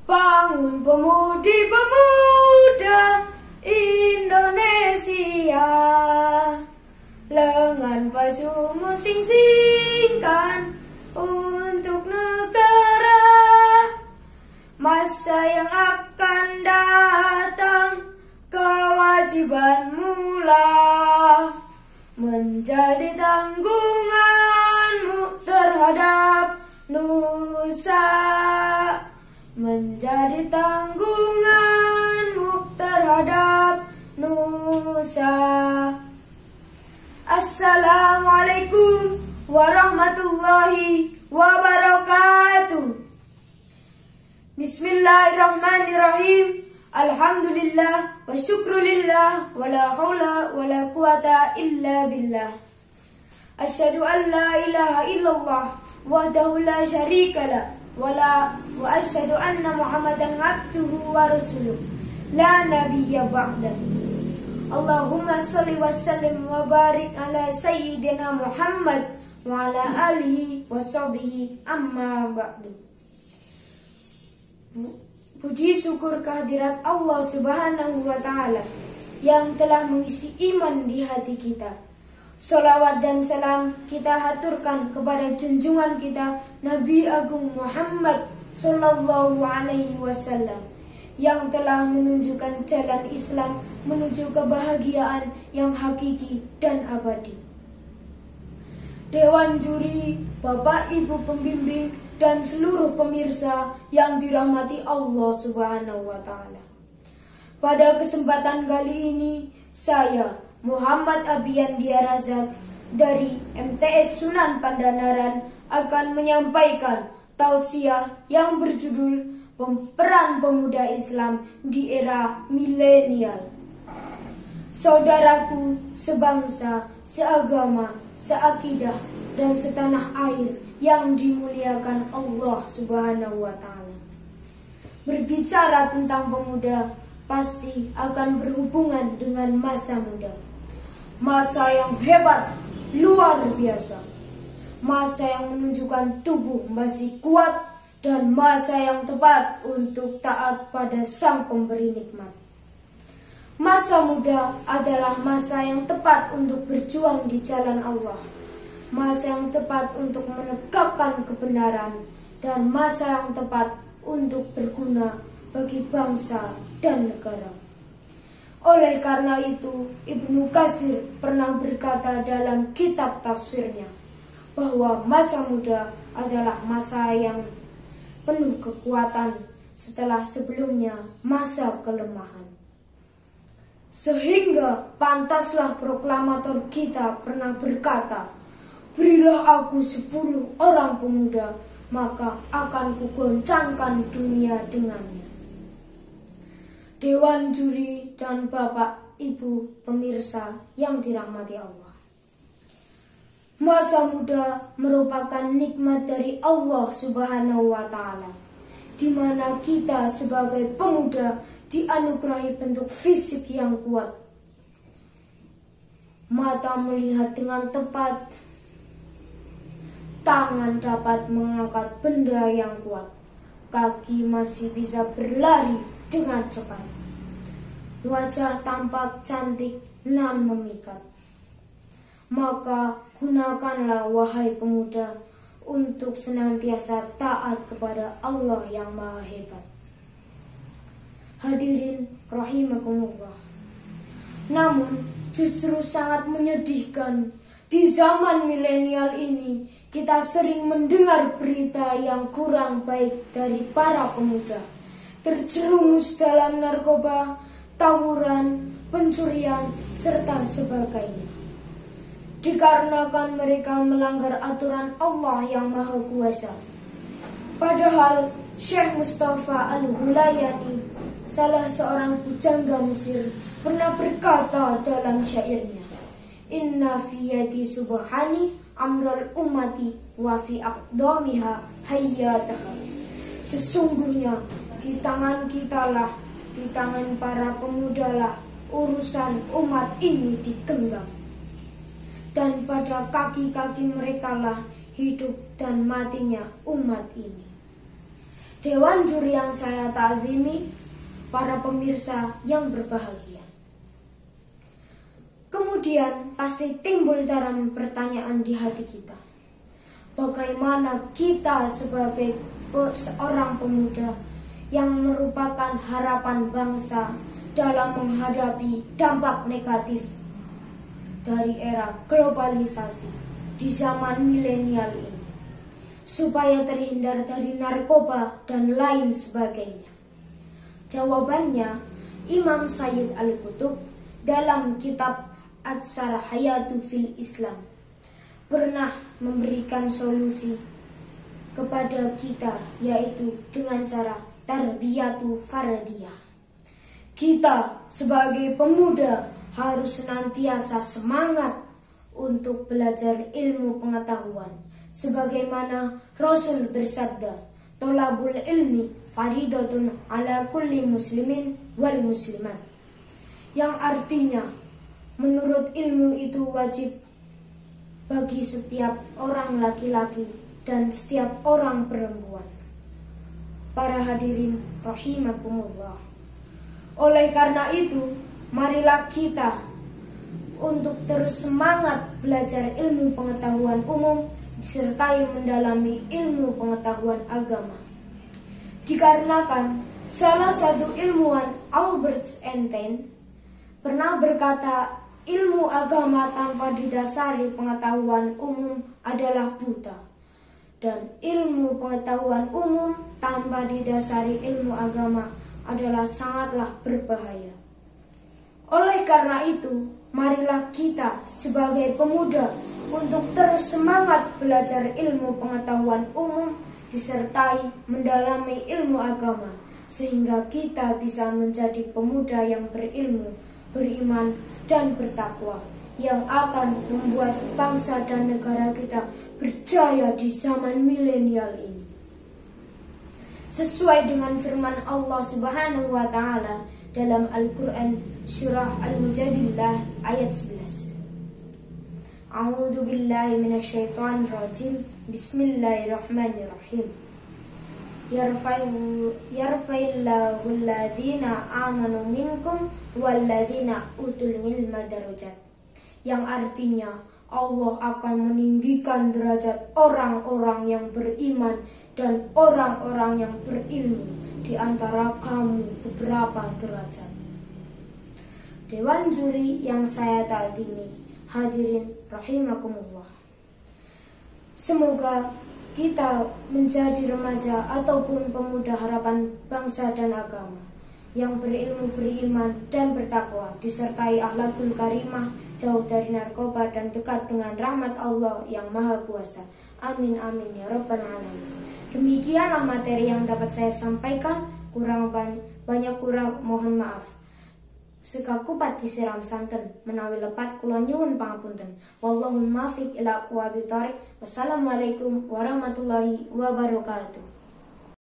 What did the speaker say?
Bangun pemudi-pemuda Indonesia, lengan bajumu sing-singkan untuk negara. Masa yang akan datang, kewajibanmu lah menjadi tanggunganmu terhadap nusa, menjadi tanggunganmu terhadap nusa. Assalamualaikum warahmatullahi wabarakatuh. Bismillahirrahmanirrahim. Alhamdulillah wa syukrulillah wa la hawla wa la quwata illa billah. Asyhadu an la ilaha illallah wahdahu la syarika lah wa asyhadu anna Muhammadan abduhu wa rasuluh la nabiyya ba'dah. Allahumma sholli wa sallim wa barik ala sayyidina Muhammad wa ala alihi wa sahbihi amma ba'du. Puji syukur kehadirat Allah Subhanahu wa Ta'ala yang telah mengisi iman di hati kita. Salawat dan salam kita haturkan kepada junjungan kita Nabi Agung Muhammad Sallallahu Alaihi Wasallam yang telah menunjukkan jalan Islam menuju kebahagiaan yang hakiki dan abadi. Dewan juri, Bapak Ibu pembimbing, dan seluruh pemirsa yang dirahmati Allah Subhanahu wa Ta'ala. Pada kesempatan kali ini, saya Muhammad Abiyandia Razak dari MTS Sunan Pandanaran akan menyampaikan tausiah yang berjudul Peran Pemuda Islam di Era Milenial. Saudaraku sebangsa, seagama, seakidah, dan setanah air yang dimuliakan Allah Subhanahu wa Ta'ala. Berbicara tentang pemuda pasti akan berhubungan dengan masa muda. Masa yang hebat, luar biasa. Masa yang menunjukkan tubuh masih kuat dan masa yang tepat untuk taat pada Sang Pemberi nikmat. Masa muda adalah masa yang tepat untuk berjuang di jalan Allah. Masa yang tepat untuk menegakkan kebenaran dan masa yang tepat untuk berguna bagi bangsa dan negara. Oleh karena itu, Ibnu Katsir pernah berkata dalam kitab tafsirnya bahwa masa muda adalah masa yang penuh kekuatan setelah sebelumnya masa kelemahan. Sehingga pantaslah proklamator kita pernah berkata, "Berilah aku 10 orang pemuda, maka akan kugoncangkan dunia dengannya." Dewan juri dan Bapak Ibu pemirsa yang dirahmati Allah. Masa muda merupakan nikmat dari Allah Subhanahu wa Ta'ala, di mana kita sebagai pemuda dianugerahi bentuk fisik yang kuat. Mata melihat dengan tepat, tangan dapat mengangkat benda yang kuat, kaki masih bisa berlari dengan cepat, wajah tampak cantik nan memikat. Maka gunakanlah wahai pemuda untuk senantiasa taat kepada Allah yang Maha Hebat. Hadirin rahimakumullah. Namun justru sangat menyedihkan di zaman milenial ini kita sering mendengar berita yang kurang baik dari para pemuda, terjerumus dalam narkoba, tawuran, pencurian, serta sebagainya. Dikarenakan mereka melanggar aturan Allah yang Maha Kuasa. Padahal Syekh Mustafa Al-Hulayani, salah seorang pujangga Mesir, pernah berkata dalam syairnya, "Inna fi yadi subhani amral ummati wa fi aqdamiha hayyataha." Sesungguhnya di tangan kitalah, di tangan para pemudalah urusan umat ini digenggam, dan pada kaki-kaki merekalah hidup dan matinya umat ini. Dewan juri yang saya ta'zimi, para pemirsa yang berbahagia. Kemudian pasti timbul dalam pertanyaan di hati kita. Bagaimana kita sebagai seorang pemuda yang merupakan harapan bangsa dalam menghadapi dampak negatif dari era globalisasi di zaman milenial ini, supaya terhindar dari narkoba dan lain sebagainya? Jawabannya, Imam Sayyid Al-Qutb dalam kitab Atsar Hayatu fil Islam pernah memberikan solusi kepada kita, yaitu dengan cara tarbiyatu fardiyah. Kita sebagai pemuda harus senantiasa semangat untuk belajar ilmu pengetahuan, sebagaimana Rasul bersabda, "Tolabul ilmi faridatun ala kulli muslimin wal muslimat," yang artinya menurut ilmu itu wajib bagi setiap orang laki-laki dan setiap orang perempuan. Para hadirin rahimakumullah. Oleh karena itu, marilah kita untuk terus semangat belajar ilmu pengetahuan umum disertai mendalami ilmu pengetahuan agama. Dikarenakan salah satu ilmuwan, Albert Einstein, pernah berkata, ilmu agama tanpa didasari pengetahuan umum adalah buta, dan ilmu pengetahuan umum tanpa didasari ilmu agama adalah sangatlah berbahaya. Oleh karena itu, marilah kita sebagai pemuda untuk terus semangat belajar ilmu pengetahuan umum disertai mendalami ilmu agama, sehingga kita bisa menjadi pemuda yang berilmu, beriman, dan bertakwa, yang akan membuat bangsa dan negara kita berjaya di zaman milenial ini. Sesuai dengan firman Allah Subhanahu wa Ta'ala dalam Al-Quran surah Al-Mujadilah ayat 11. A'udzu billahi minasyaitonir rajim. Bismillahirrahmanirrahim. Yarfa'illahu alladhina amanu minkum walladhina utul ilma darajat, yang artinya Allah akan meninggikan derajat orang-orang yang beriman dan orang-orang yang berilmu di antara kamu beberapa derajat. Dewan juri yang saya taatimi, hadirin rahimakumullah. Semoga kita menjadi remaja ataupun pemuda harapan bangsa dan agama yang berilmu, beriman, dan bertakwa, disertai akhlakul karimah, jauh dari narkoba, dan dekat dengan rahmat Allah yang Maha Kuasa. Amin amin ya rabbal alamin. Demikianlah materi yang dapat saya sampaikan. Banyak kurang mohon maaf. Sekakupat disiram santen menawi lepat kula nyuwun pangapunten. Wallahul muwaffiq ila aqwamit thoriq. Wassalamualaikum warahmatullahi wabarakatuh.